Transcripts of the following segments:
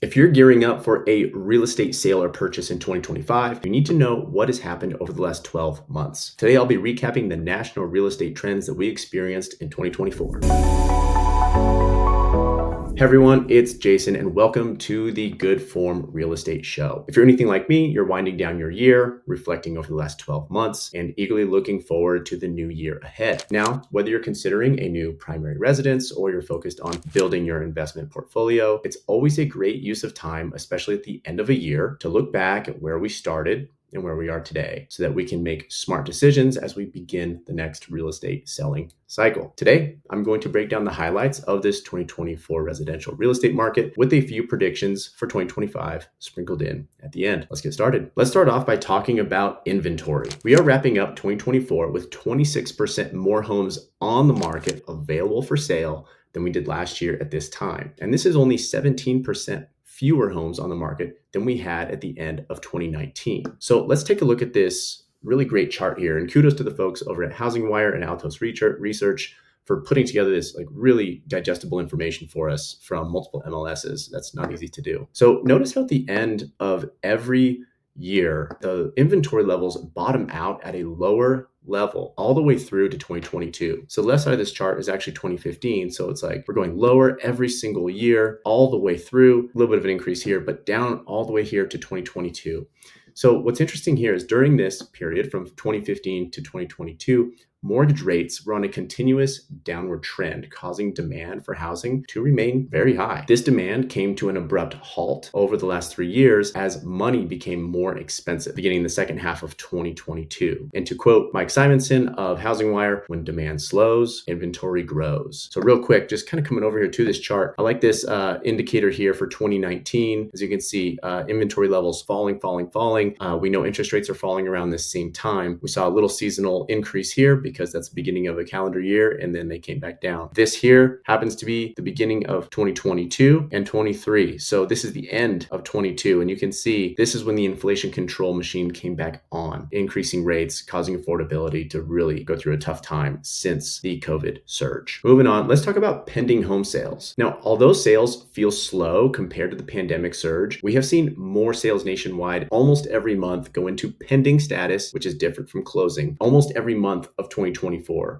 If you're gearing up for a real estate sale or purchase in 2025, you need to know what has happened over the last 12 months. Today, I'll be recapping the national real estate trends that we experienced in 2024. Hey everyone, it's Jason and welcome to the Good Form Real Estate Show. If you're anything like me, you're winding down your year, reflecting over the last 12 months, and eagerly looking forward to the new year ahead. Now, whether you're considering a new primary residence or you're focused on building your investment portfolio, it's always a great use of time, especially at the end of a year, to look back at where we started and where we are today so that we can make smart decisions as we begin the next real estate selling cycle. Today, I'm going to break down the highlights of this 2024 residential real estate market with a few predictions for 2025 sprinkled in at the end. Let's get started. Let's start off by talking about inventory. We are wrapping up 2024 with 26% more homes on the market available for sale than we did last year at this time. And this is only 17% fewer homes on the market than we had at the end of 2019. So let's take a look at this really great chart here. And kudos to the folks over at Housing Wire and Altos Research for putting together this really digestible information for us from multiple MLSs. That's not easy to do. So notice how at the end of every year, the inventory levels bottom out at a lower level all the way through to 2022. So the left side of this chart is actually 2015. So it's like we're going lower every single year, all the way through, a little bit of an increase here, but down all the way here to 2022. So what's interesting here is during this period from 2015 to 2022, mortgage rates were on a continuous downward trend, causing demand for housing to remain very high. This demand came to an abrupt halt over the last 3 years as money became more expensive, beginning in the second half of 2022. And to quote Mike Simonson of Housing Wire, when demand slows, inventory grows. So real quick, just kind of coming over here to this chart, I like this indicator here for 2019. As you can see, inventory levels falling. We know interest rates are falling around this same time. We saw a little seasonal increase here because that's the beginning of a calendar year, and then they came back down. This here happens to be the beginning of 2022 and 23. So this is the end of 22, and you can see this is when the inflation control machine came back on, increasing rates, causing affordability to really go through a tough time since the COVID surge. Moving on, let's talk about pending home sales. Now, although sales feel slow compared to the pandemic surge, we have seen more sales nationwide almost every month go into pending status, which is different from closing, almost every month of 2024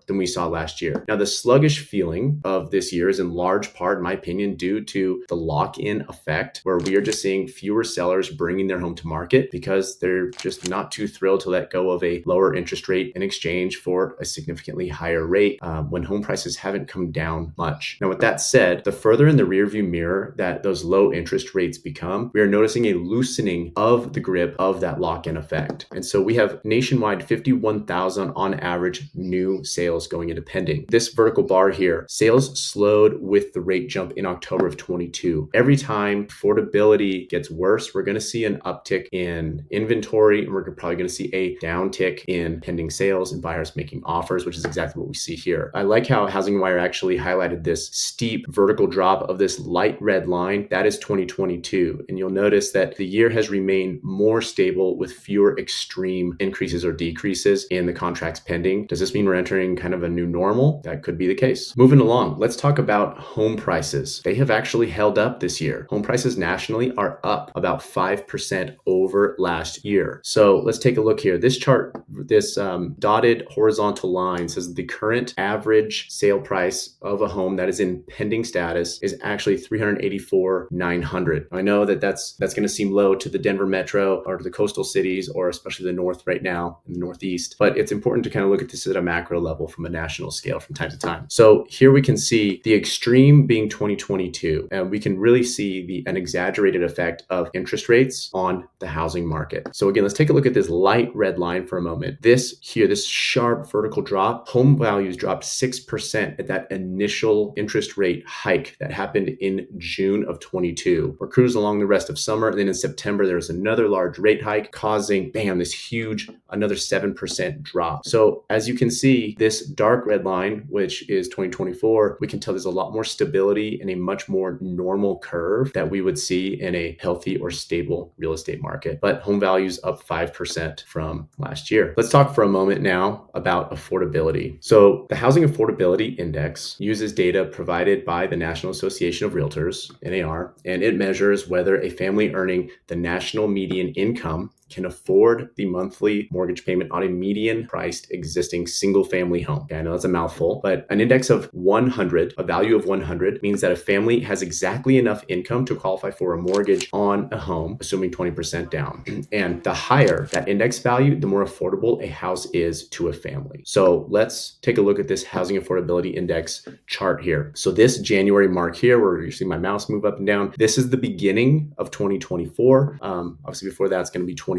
than we saw last year. Now, the sluggish feeling of this year is in large part, in my opinion, due to the lock-in effect, where we are just seeing fewer sellers bringing their home to market because they're just not too thrilled to let go of a lower interest rate in exchange for a significantly higher rate when home prices haven't come down much. Now, with that said, the further in the rearview mirror that those low interest rates become, we are noticing a loosening of the grip of that lock-in effect. And so we have nationwide 51,000 on average new sales going into pending. This vertical bar here, sales slowed with the rate jump in October of 22. Every time affordability gets worse, we're going to see an uptick in inventory, and we're probably going to see a downtick in pending sales and buyers making offers, which is exactly what we see here. I like how Housing Wire actually highlighted this steep vertical drop of this light red line. That is 2022. And you'll notice that the year has remained more stable with fewer extreme increases or decreases in the contracts pending. Does this mean we're entering kind of a new normal? That could be the case. Moving along, let's talk about home prices. They have actually held up this year. Home prices nationally are up about 5% over last year. So let's take a look here. This chart, this dotted horizontal line says the current average sale price of a home that is in pending status is actually $384,900. I know that that's going to seem low to the Denver metro or to the coastal cities, or especially the north right now in the northeast, but it's important to kind of look at this at a macro level from a national scale from time to time. So here we can see the extreme being 2022, and we can really see an exaggerated effect of interest rates on the housing market. So again, let's take a look at this light red line for a moment. This here, this sharp vertical drop, home values dropped 6% at that initial interest rate hike that happened in June of 22. We're cruising along the rest of summer, and then in September, there was another large rate hike causing, bam, this huge, another 7% drop. So as you you can see, this dark red line, which is 2024, we can tell there's a lot more stability and a much more normal curve that we would see in a healthy or stable real estate market. But home values up 5% from last year. Let's talk for a moment now about affordability. So the Housing Affordability Index uses data provided by the National Association of Realtors, NAR, and it measures whether a family earning the national median income can afford the monthly mortgage payment on a median priced existing single family home. Okay, I know that's a mouthful, but an index of 100, a value of 100, means that a family has exactly enough income to qualify for a mortgage on a home, assuming 20% down. And the higher that index value, the more affordable a house is to a family. So let's take a look at this Housing Affordability Index chart here. So this January mark here, where you see my mouse move up and down, this is the beginning of 2024. Obviously before that, it's going to be 2023.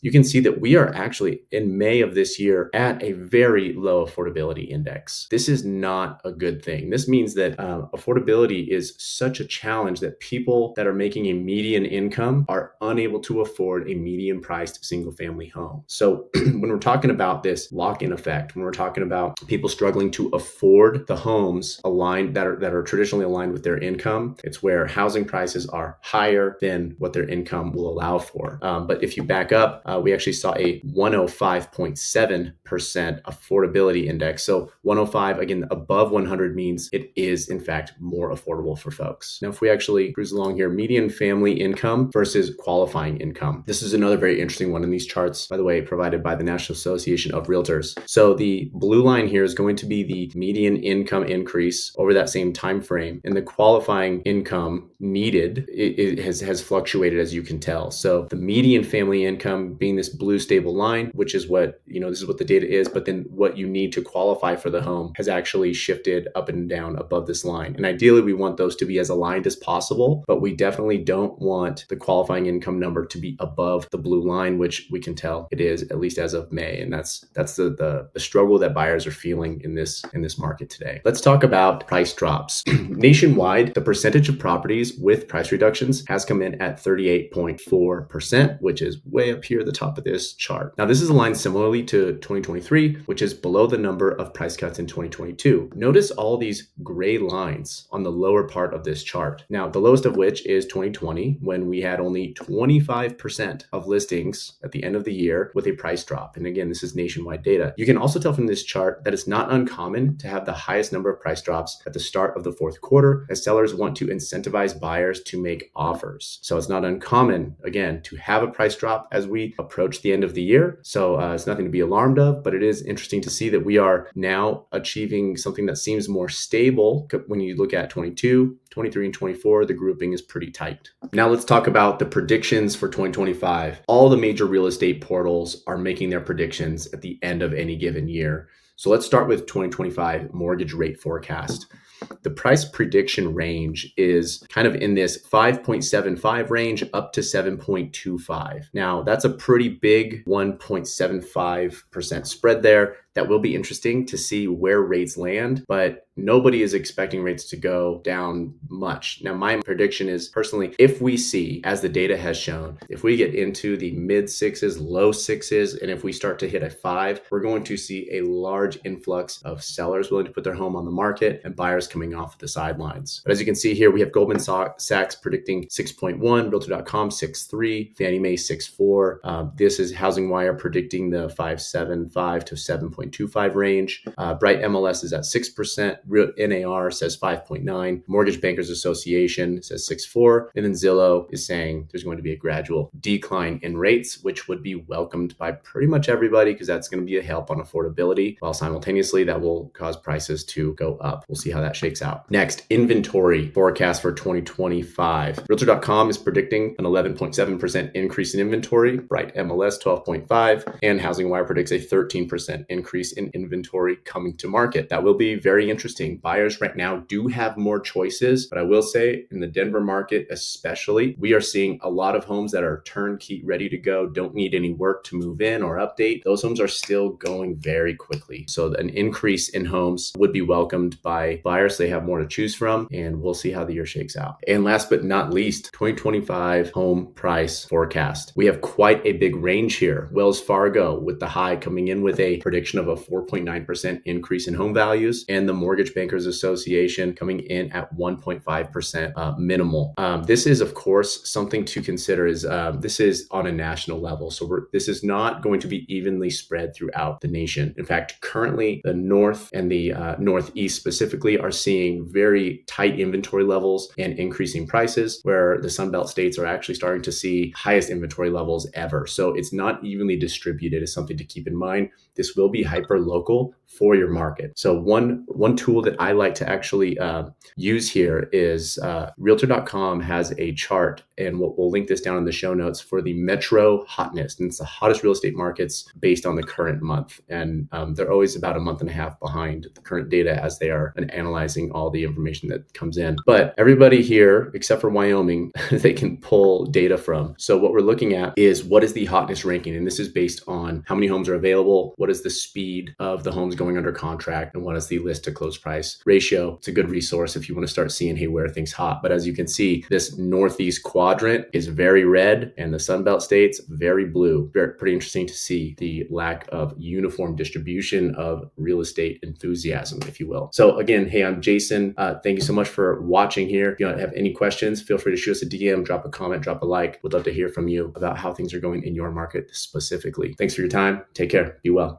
You can see that we are actually in May of this year at a very low affordability index. This is not a good thing. This means that affordability is such a challenge that people that are making a median income are unable to afford a median priced single family home. So when we're talking about this lock-in effect, when we're talking about people struggling to afford the homes aligned that are traditionally aligned with their income, it's where housing prices are higher than what their income will allow for. But if you back up, we actually saw a 105.7% affordability index. So 105, again, above 100 means it is in fact more affordable for folks. Now, if we actually cruise along here, median family income versus qualifying income. This is another very interesting one in these charts, by the way, provided by the National Association of Realtors. So the blue line here is going to be the median income increase over that same time frame, and the qualifying income needed it has fluctuated, as you can tell. So the median family income being this blue stable line, which is what, this is what the data is, but then what you need to qualify for the home has actually shifted up and down above this line. And ideally, we want those to be as aligned as possible, but we definitely don't want the qualifying income number to be above the blue line, which we can tell it is, at least as of May. And that's the struggle that buyers are feeling in this market today. Let's talk about price drops. Nationwide, the percentage of properties with price reductions has come in at 38.4%, which is way up here at the top of this chart. Now, this is aligned similarly to 2023, which is below the number of price cuts in 2022. Notice all these gray lines on the lower part of this chart. Now, the lowest of which is 2020, when we had only 25% of listings at the end of the year with a price drop. And again, this is nationwide data. You can also tell from this chart that it's not uncommon to have the highest number of price drops at the start of the fourth quarter, as sellers want to incentivize buyers to make offers. So it's not uncommon, again, to have a price drop as we approach the end of the year. So it's nothing to be alarmed of, but it is interesting to see that we are now achieving something that seems more stable. When you look at 22, 23, and 24, the grouping is pretty tight. Now let's talk about the predictions for 2025. All the major real estate portals are making their predictions at the end of any given year. So let's start with 2025 mortgage rate forecast. The price prediction range is kind of in this 5.75 range up to 7.25. Now, that's a pretty big 1.75% spread there. That will be interesting to see where rates land, but nobody is expecting rates to go down much. Now, my prediction is personally, if we see, as the data has shown, if we get into the mid sixes, low sixes, and if we start to hit a 5, we're going to see a large influx of sellers willing to put their home on the market and buyers coming off the sidelines. But as you can see here, we have Goldman Sachs predicting 6.1, Realtor.com 6.3, Fannie Mae 6.4. This is Housing Wire predicting the 5.75 to 7.25 range. Bright MLS is at 6%. NAR says 5.9. Mortgage Bankers Association says 6.4. And then Zillow is saying there's going to be a gradual decline in rates, which would be welcomed by pretty much everybody because that's going to be a help on affordability, while simultaneously that will cause prices to go up. We'll see how that shakes out. Next, inventory forecast for 2025. Realtor.com is predicting an 11.7% increase in inventory. Bright MLS 12.5. And Housing Wire predicts a 13% increase in inventory coming to market. That will be very interesting. Buyers right now do have more choices, but I will say in the Denver market especially, we are seeing a lot of homes that are turnkey, ready to go, don't need any work to move in or update. Those homes are still going very quickly. So an increase in homes would be welcomed by buyers. They have more to choose from, and we'll see how the year shakes out. And last but not least, 2025 home price forecast. We have quite a big range here. Wells Fargo with the high coming in with a prediction of a 4.9% increase in home values, and the Mortgage Bankers Association coming in at 1.5% minimal. This is, of course, something to consider. Is this is on a national level, so this is not going to be evenly spread throughout the nation. In fact, currently the North and the Northeast specifically are seeing very tight inventory levels and increasing prices, where the Sunbelt states are actually starting to see highest inventory levels ever. So it's not evenly distributed, is something to keep in mind. This will be hyper local for your market. So one tool that I like to actually use here is Realtor.com has a chart, and we'll link this down in the show notes for the metro hotness. And it's the hottest real estate markets based on the current month. And they're always about a month and a half behind the current data as they are analyzing all the information that comes in. But everybody here, except for Wyoming, they can pull data from. So what we're looking at is what is the hotness ranking. And this is based on how many homes are available, what is the speed of the homes going under contract, and what is the list to close price ratio. It's a good resource if you want to start seeing, hey, where are things hot. But as you can see, this Northeast quadrant is very red and the Sunbelt states very blue. Pretty interesting to see the lack of uniform distribution of real estate enthusiasm, if you will. So again, hey, I'm Jason. Thank you so much for watching here. If you have any questions, feel free to shoot us a DM, drop a comment, drop a like. We'd love to hear from you about how things are going in your market specifically. Thanks for your time. Take care. Be well.